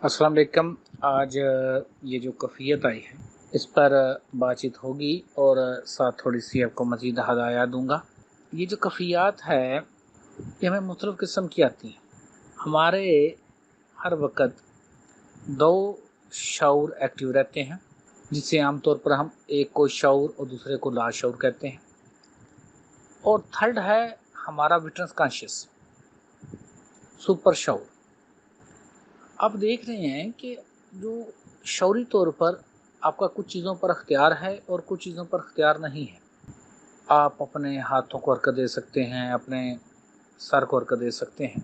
अस्सलाम वालेकुम। आज ये जो कफ़ियत आई है इस पर बातचीत होगी और साथ थोड़ी-सी आपको मज़ीद हदायत दूँगा। ये जो कफ़ियात है ये हमें मुख्तलिफ़ किस्म की आती हैं। हमारे हर वक़्त 2 शऊर एक्टिव रहते हैं, जिसे आम तौर पर हम एक को शऊर और दूसरे को लाशऊर कहते हैं। और थर्ड है हमारा विटनेस कॉन्शियस, सुपर शऊर। आप देख रहे हैं कि जो शऊरी तौर पर आपका कुछ चीज़ों पर अख्तियार है और कुछ चीज़ों पर अख्तियार नहीं है। आप अपने हाथों को हरकत दे सकते हैं, अपने सर को हरकत दे सकते हैं,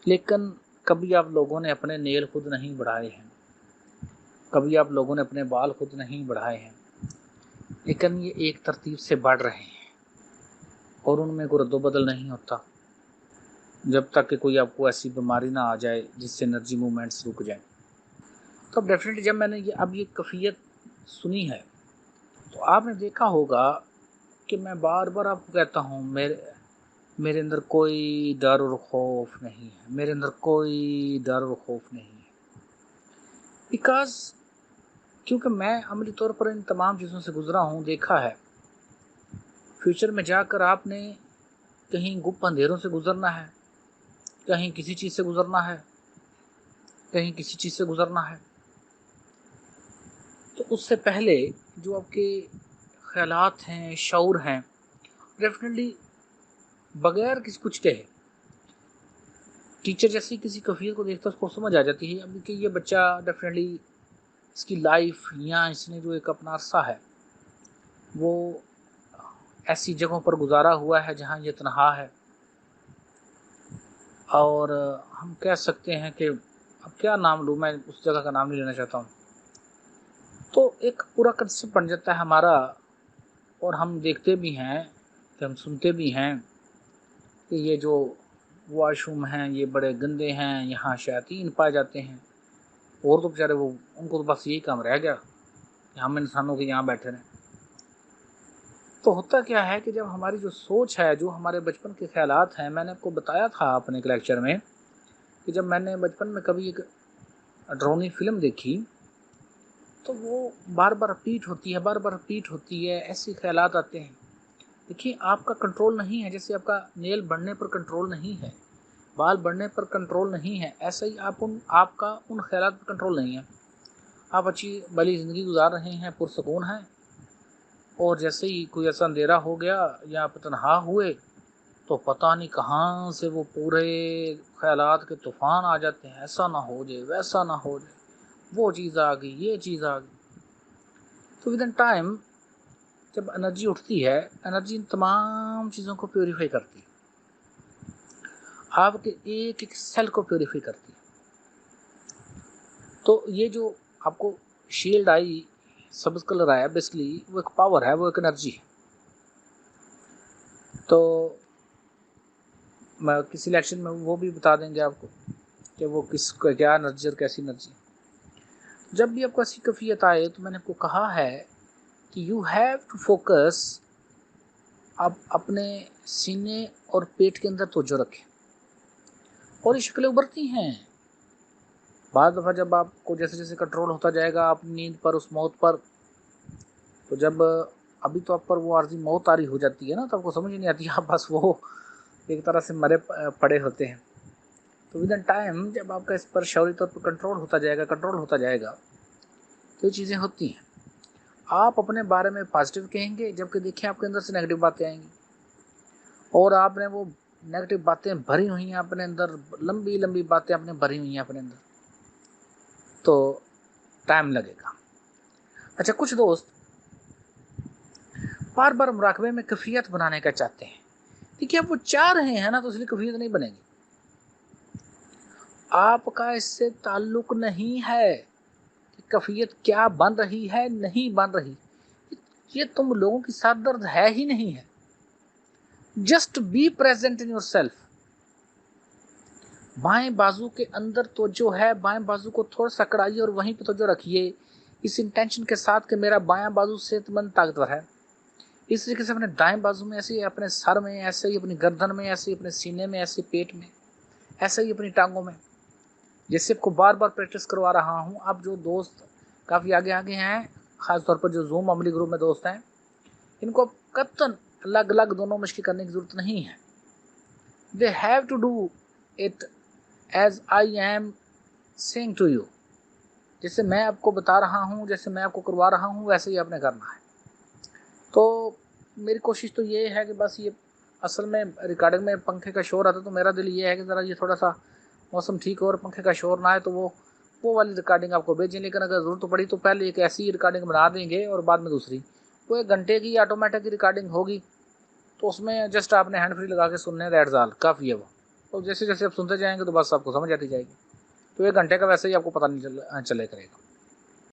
लेकिन कभी आप लोगों ने अपने नेल खुद नहीं बढ़ाए हैं, कभी आप लोगों ने अपने बाल खुद नहीं बढ़ाए हैं, लेकिन ये एक तरतीब से बढ़ रहे हैं और उनमें कोई रद्दो-बदल नहीं होता जब तक कि कोई आपको ऐसी बीमारी ना आ जाए जिससे एनर्जी मूवमेंट्स रुक जाएँ। तो अब डेफ़िनेटली जब मैंने ये कैफ़ियत सुनी है, तो आपने देखा होगा कि मैं बार-बार आपको कहता हूँ मेरे मेरे अंदर कोई डर और खौफ नहीं है, मेरे अंदर कोई डर और खौफ नहीं है। बिकॉज़ क्योंकि मैं अमली तौर पर इन तमाम चीज़ों से गुज़रा हूँ, देखा है। फ्यूचर में जाकर आपने कहीं गुप्त अंधेरों से गुज़रना है, कहीं किसी चीज़ से गुज़रना है, कहीं किसी चीज़ से गुज़रना है। तो उससे पहले जो आपके ख़यालात हैं, शऊर हैं, डेफ़िनेटली बगैर किसी कुछ कहे टीचर जैसी किसी कैफ़ियत को देखता है उसको समझ आ जाती है अब कि ये बच्चा डेफ़िनेटली इसकी लाइफ या इसने जो एक अपना अरसा है वो ऐसी जगहों पर गुजारा हुआ है जहाँ ये तनहा है। और हम कह सकते हैं कि अब क्या नाम लूँ, मैं उस जगह का नाम नहीं लेना चाहता हूँ। तो एक पूरा कंसेप्ट बन जाता है हमारा और हम देखते भी हैं कि हम सुनते भी हैं कि ये जो वॉशरूम हैं ये बड़े गंदे हैं, यहाँ शयातीन पाए जाते हैं। और तो बेचारे वो उनको तो बस यही काम रह गया कि हम इंसानों के यहाँ बैठे रहें। तो होता क्या है कि जब हमारी जो सोच है, जो हमारे बचपन के ख़्यालात हैं, मैंने आपको बताया था अपने एक लेक्चर में कि जब मैंने बचपन में कभी एक डरावनी फ़िल्म देखी, तो वो बार-बार रिपीट होती है, बार-बार रिपीट होती है, ऐसे ख़्यालात आते हैं। देखिए, आपका कंट्रोल नहीं है, जैसे आपका नेल बढ़ने पर कंट्रोल नहीं है, बाल बढ़ने पर कंट्रोल नहीं है, ऐसा ही आपका उन ख़्यालात पर कंट्रोल नहीं है। आप अच्छी भली ज़िंदगी गुज़ार रहे हैं, पुरसकून हैं और जैसे ही कोई ऐसा अंधेरा हो गया या आप तनहा हुए तो पता नहीं कहाँ से वो पूरे ख़यालात के तूफ़ान आ जाते हैं, ऐसा ना हो जाए, वैसा ना हो जाए, वो चीज़ आ गई, ये चीज़ आ गई। तो विदिन टाइम जब एनर्जी उठती है, एनर्जी इन तमाम चीज़ों को प्यूरीफाई करती है, आपके एक-एक सेल को प्यूरीफाई करती है। तो ये जो आपको शील्ड आई, सब्ज़ कलर आया, बेसिकली वो एक पावर है, वो एक एनर्जी है। तो मैं किसी लेक्चर में वो भी बता देंगे आपको कि वो क्या एनर्जी और कैसी एनर्जी। जब भी आपको ऐसी कैफियत आए तो मैंने आपको कहा है कि यू हैव टू फोकस, आप अपने सीने और पेट के अंदर तवज्जो रखें और ये शक्लें उभरती हैं। बाद दफ़ा जब आपको जैसे जैसे कंट्रोल होता जाएगा आप नींद पर, उस मौत पर, तो जब अभी तो आप पर वो आर्ज़ी मौत आ रही हो जाती है ना, तो आपको समझ ही नहीं आती, आप बस वो एक तरह से मरे पड़े होते हैं। तो विद इन टाइम जब आपका इस पर शौरी तौर पर कंट्रोल होता जाएगा तो ये चीज़ें होती हैं। आप अपने बारे में पॉजिटिव कहेंगे जबकि देखिए आपके अंदर से नेगेटिव बातें आएंगी और आपने वो नेगेटिव बातें भरी हुई हैं अपने अंदर, लंबी लंबी बातें आपने भरी हुई हैं अपने अंदर, तो टाइम लगेगा। अच्छा, कुछ दोस्त बार बार मुराकबे में कैफियत बनाने का चाहते हैं। देखिए आप वो चाह रहे हैं ना तो इसलिए कैफियत नहीं बनेगी, आपका इससे ताल्लुक नहीं है कि कैफियत क्या बन रही है नहीं बन रही, ये तुम लोगों की साथ दर्द है ही नहीं है। Just be present in your self. बाएं बाजू के अंदर तो जो है, बाएं बाजू को थोड़ा सा कड़ाइए और वहीं पे तो जो रखिए, इस इंटेंशन के साथ कि मेरा बायां बाजू सेहतमंद ताकतवर है। इस तरीके से अपने दाएं बाजू में, ऐसे ही अपने सर में, ऐसे ही अपनी गर्दन में, ऐसे ही अपने सीने में, ऐसे पेट में, ऐसे ही अपनी टांगों में, जिससे आपको बार बार प्रैक्टिस करवा रहा हूँ। अब जो दोस्त काफ़ी आगे आगे हैं, ख़ासतौर पर जो जूम अमली ग्रुप में दोस्त हैं, इनको कतन अलग अलग दोनों मशक़ें करने की ज़रूरत नहीं है। They have to do it as I am saying to you. जैसे मैं आपको बता रहा हूँ, जैसे मैं आपको करवा रहा हूँ, वैसे ही आपने करना है। तो मेरी कोशिश तो ये है कि बस ये असल में रिकॉर्डिंग में पंखे का शोर आता, तो मेरा दिल ये है कि ज़रा ये थोड़ा सा मौसम ठीक हो और पंखे का शोर ना आए, तो वो वाली रिकॉर्डिंग आपको भेजें। लेकिन अगर ज़रूरत तो पड़ी तो पहले एक ऐसी रिकॉर्डिंग बना देंगे और बाद में दूसरी। वो 1 घंटे की ऑटोमेटिक की रिकॉर्डिंग होगी, तो उसमें जस्ट आपने हैंड फ्री लगा के सुनने, दैट्स ऑल, काफ़ी है वो। तो जैसे जैसे आप सुनते जाएंगे तो बस आपको समझ आती जाएगी। तो 1 घंटे का वैसे ही आपको पता नहीं चले करेगा।